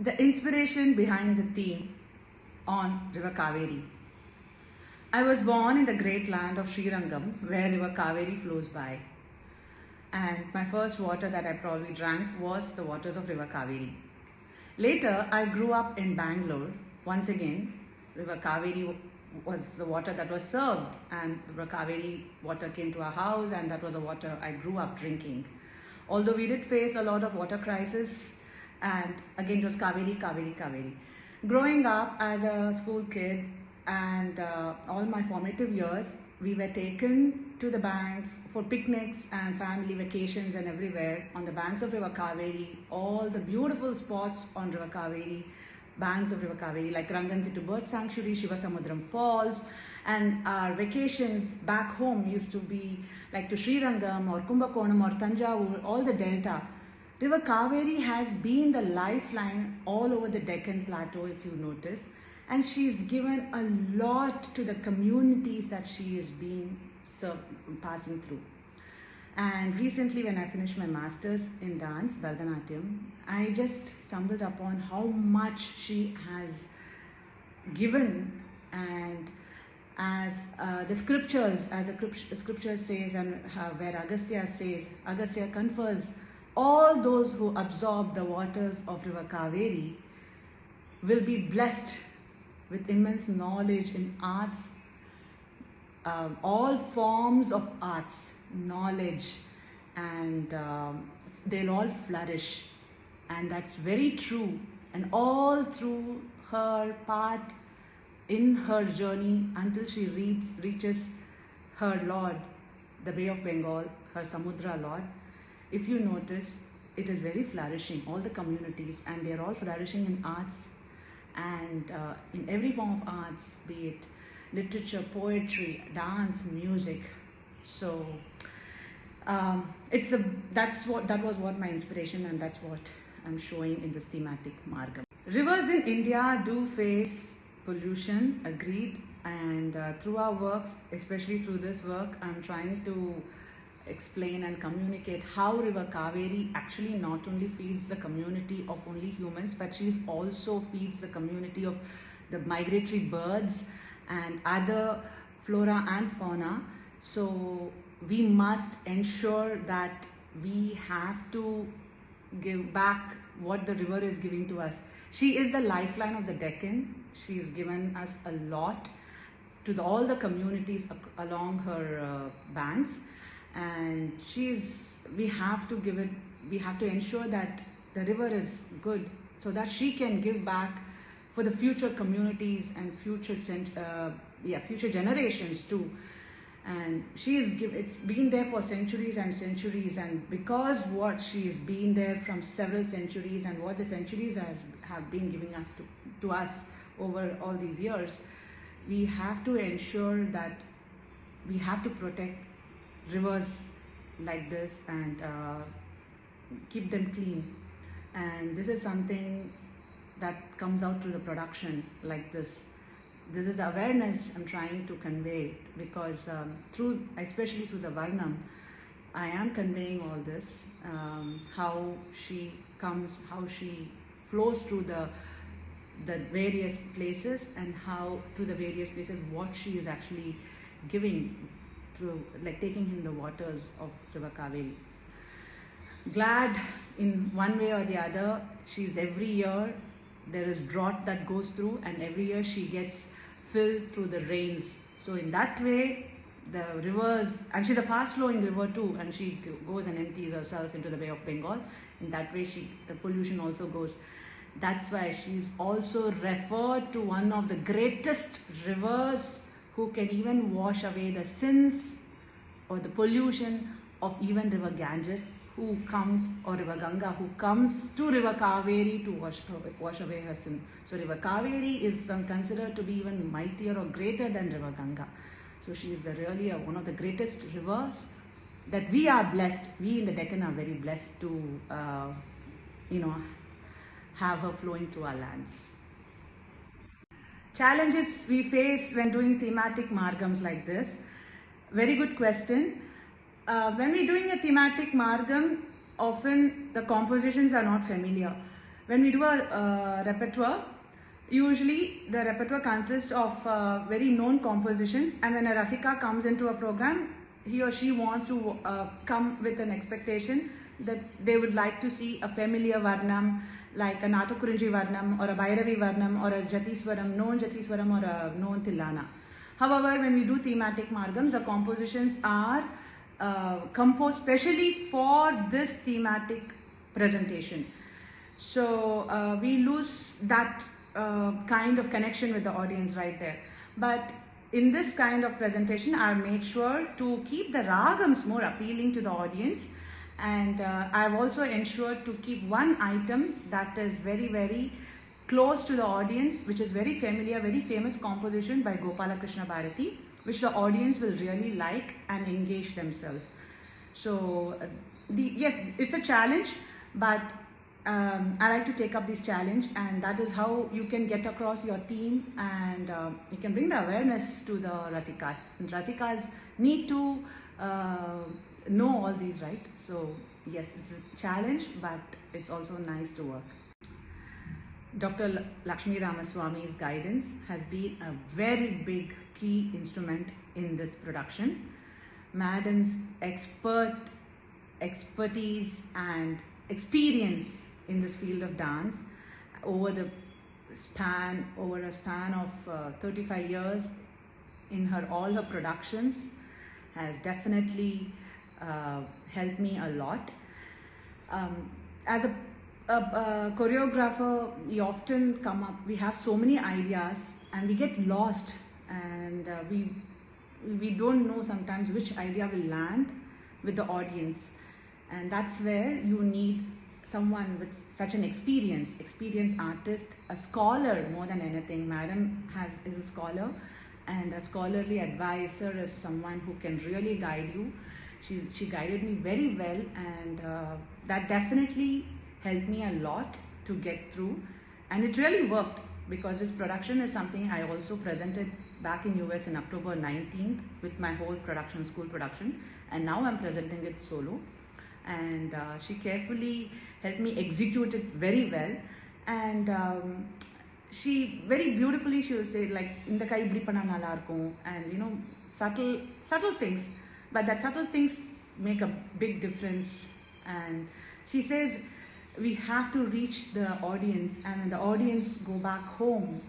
The inspiration behind the theme on River Kaveri. I was born in the great land of TaRangam where River Kaveri flows by. And my first water that I probably drank was the waters of River Kaveri. Later, I grew up in Bangalore. Once again, River Kaveri was the water that was served, and River Kaveri water came to our house, and that was the water I grew up drinking. Although we did face a lot of water crisis, and again it was Kaveri, Kaveri, Kaveri. Growing up as a school kid and all my formative years, we were taken to the banks for picnics and family vacations and everywhere on the banks of River Kaveri, all the beautiful spots on River Kaveri, banks of River Kaveri like Rangantittu Bird Sanctuary, Shivasamudram Falls, and our vacations back home used to be like to TaRangam or Kumbakonam or Tanjavur, all the delta. River Kaveri has been the lifeline all over the Deccan Plateau, if you notice, and she's given a lot to the communities that she has been passing through. And recently, when I finished my master's in dance, Bharatanatyam, I just stumbled upon how much she has given, and as the scriptures, as the scripture says, and where Agastya says, Agastya confers, all those who absorb the waters of River Kaveri will be blessed with immense knowledge in arts, all forms of arts, knowledge, and they'll all flourish. And that's very true. And all through her path in her journey until she reaches her Lord, the Bay of Bengal, her Samudra Lord, if you notice, it is very flourishing, all the communities, and they're all flourishing in arts and in every form of arts, be it literature, poetry, dance, music. So that was what my inspiration, and that's what I'm showing in this thematic margam. Rivers in India do face pollution, agreed, and through our works, especially through this work, I'm trying to explain and communicate how River Kaveri actually not only feeds the community of only humans, but she also feeds the community of the migratory birds and other flora and fauna. So we must ensure that we have to give back what the river is giving to us. She is the lifeline of the Deccan. She has given us a lot to all the communities along her banks, and we have to ensure that the river is good so that she can give back for the future communities and future generations too. And it's been there for centuries and centuries, and because what she has been there from several centuries, and what the centuries have been giving us to us over all these years, we have to ensure that we have to protect rivers like this and keep them clean. And this is something that comes out through the production like this. This is the awareness I'm trying to convey, because especially through the Varnam, I am conveying all this, how she comes, how she flows through the various places, and how through the various places what she is actually giving through, like taking in the waters of River Kaveri. Glad in one way or the other, she's every year there is drought that goes through, and every year she gets filled through the rains. So in that way, the rivers, and she's a fast flowing river too, and she goes and empties herself into the Bay of Bengal. In that way, the pollution also goes. That's why she's also referred to one of the greatest rivers who can even wash away the sins or the pollution of even River Ganges, who comes, or River Ganga, who comes to River Kaveri to wash away her sin. So River Kaveri is considered to be even mightier or greater than River Ganga. So she is really one of the greatest rivers that we are blessed. We in the Deccan are very blessed to, have her flowing through our lands. Challenges we face when doing thematic margams like this. Very good question. When we're doing a thematic margam, often the compositions are not familiar. When we do a repertoire, usually the repertoire consists of very known compositions, and when a Rasika comes into a program, he or she wants to come with an expectation that they would like to see a familiar Varnam, like a Natakurinji Varnam or a Bhairavi Varnam or a Jatiswaram, known Jatiswaram or a known Tillana. However, when we do thematic margams, the compositions are composed specially for this thematic presentation. So we lose that kind of connection with the audience right there. But in this kind of presentation, I've made sure to keep the ragams more appealing to the audience, and I've also ensured to keep one item that is very, very close to the audience, which is very familiar, very famous composition by Gopalakrishna Bharati, which the audience will really like and engage themselves. So yes, it's a challenge, but I like to take up this challenge, and that is how you can get across your theme, and you can bring the awareness to the Rasikas. And Rasikas need to know all these, right? So yes, it's a challenge, but it's also nice to work. Dr. Lakshmi Ramaswamy's guidance has been a very big key instrument in this production. Madam's expertise and experience in this field of dance over a span of 35 years in all her productions has definitely helped me a lot. As a choreographer, we have so many ideas and we get lost, and we don't know sometimes which idea will land with the audience, and that's where you need someone with such an experienced artist, a scholar more than anything. Madam is a scholar, and a scholarly advisor is someone who can really guide you. She guided me very well, and that definitely helped me a lot to get through, and it really worked, because this production is something I also presented back in US in October 19th with my whole production, school production, and now I'm presenting it solo. And she carefully helped me execute it very well, and she very beautifully, she will say like, "Inda kai ibli panna nalla irukum," and subtle things, but that subtle things make a big difference. And she says we have to reach the audience, and when the audience go back home,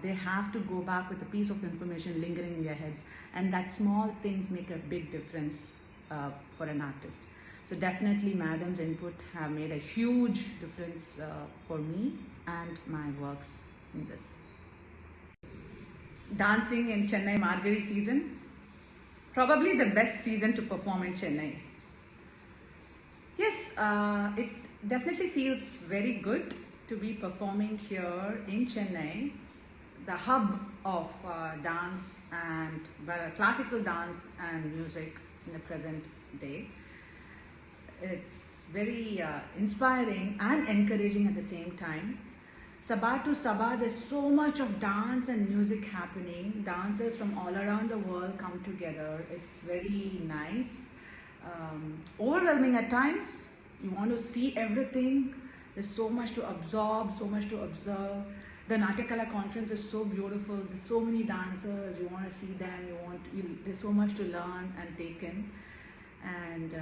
they have to go back with a piece of information lingering in their heads, and that small things make a big difference for an artist. So definitely Madam's input have made a huge difference for me and my works in this. Dancing in Chennai Margari season, probably the best season to perform in Chennai. Yes, it definitely feels very good to be performing here in Chennai, the hub of dance and classical dance and music in the present day. It's very inspiring and encouraging at the same time. Sabha to Sabha, there's so much of dance and music happening. Dancers from all around the world come together. It's very nice. Overwhelming at times. You want to see everything. There's so much to absorb, so much to observe. The Natyakala conference is so beautiful. There's so many dancers. You want to see them. There's so much to learn and take in. And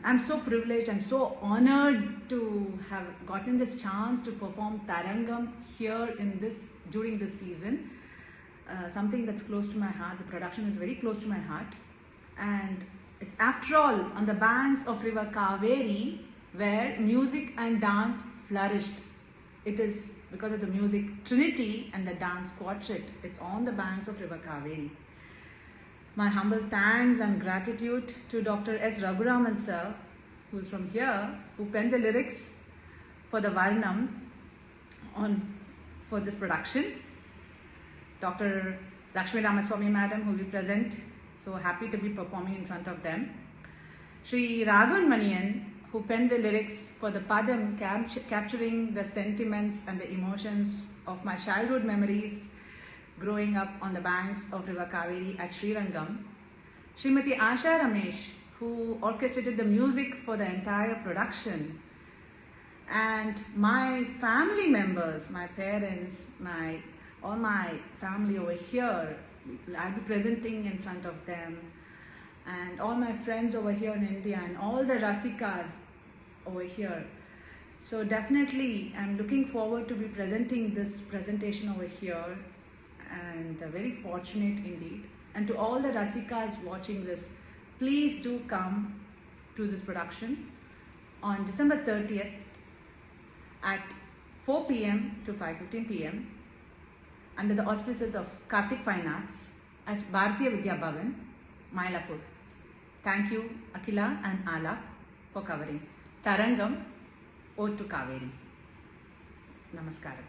I'm so privileged and so honored to have gotten this chance to perform TaRangam here during this season. Something that's close to my heart. The production is very close to my heart, and it's after all on the banks of River Kaveri where music and dance flourished. It is because of the music trinity and the dance quartet. It's on the banks of River Kaveri. My humble thanks and gratitude to Dr. S. Raghuraman sir, who's from here, who penned the lyrics for the Varnam for this production. Dr. Lakshmi Ramaswamy madam, who will be present, so happy to be performing in front of them. Shri Raghavan Maniyan, who penned the lyrics for the Padam, capturing the sentiments and the emotions of my childhood memories growing up on the banks of River Kaveri at TaRangam. Srimati Asha Ramesh, who orchestrated the music for the entire production. And my family members, my parents, all my family over here, I'll be presenting in front of them, and all my friends over here in India, and all the Rasikas over here. So definitely I'm looking forward to be presenting this presentation over here, and very fortunate indeed. And to all the Rasikas watching this, please do come to this production on December 30th at 4 p.m. to 5:15 p.m. under the auspices of Karthik Fine Arts at Bharatiya Vidya Bhavan, Mylapur. Thank you, Akila and Alap, for covering. TaRangam, Ode to Kaveri. Namaskaram.